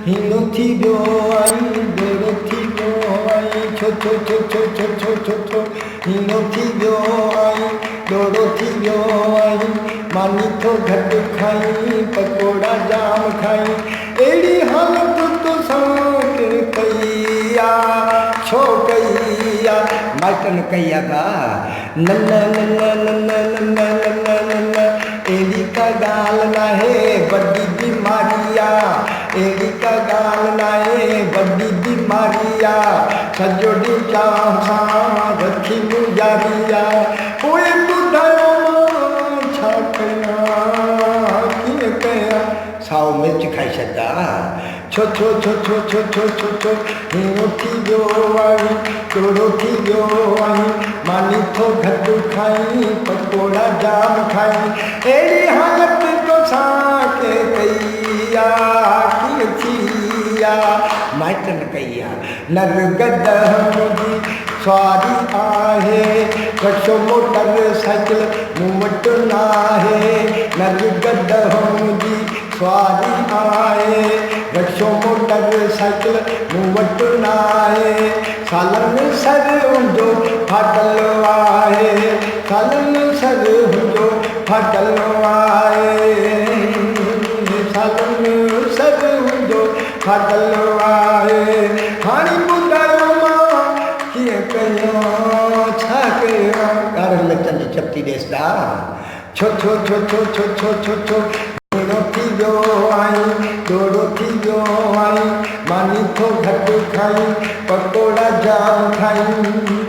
हीनो थी वियो आई दोड़ो थी वियो आई छो छो छो छो छो छो छो छो हीनो थी वियो आई दोड़ो थी वियो आई मानी थो घटि खाई पकोड़ा जाम खाई अहिड़ी हालत तो सां कई आहे छो कई आहे माइटनि कई आहे का न न न न न न न न न न अहिड़ी का ॻाल्हि नाहे वॾी बीमारी आहे अहिड़ी का ॻाल्हि नाहे वॾी बीमारी आहे सॼो ॾींहुं चाह सां रखी गुज़ारी आहे पोइ ॿुधायो मां छा कयां कीअं कयां साओ मिर्च खाई छॾा छो छो छो छो छो छो छो छो हीअं थी वियो आई दोड़ो थी वियो आई मानी थो घटि खाई पकोड़ा जाम खाई अहिड़ी हालत तो सां कई आहे कीअं थी आहे माइटनि कई आहे नरगद मुंहिंजी सवारी आहे रक्षो मोटर साइकिल मूं वटि न आहे नरगद मुंहिंजी सवारी आहे रक्षो मोटर साइकिल मूं वटि न आहे सालनि सर हुंदो फाटल आहे सालनि सर हुंदो फाटल आहे सालनि सर हुंदो फाटल आहे हाणे ॿुधायो मां कीअं कयां छा कयां ॻाढ़नि मिर्चनि जी चपटी ॾेसि था छो छो छो छो छो छो छो छो दोड़ो थी वियो आई दोड़ो थी वियो आई मानी थो घटि खाई पकोड़ा जाम खाई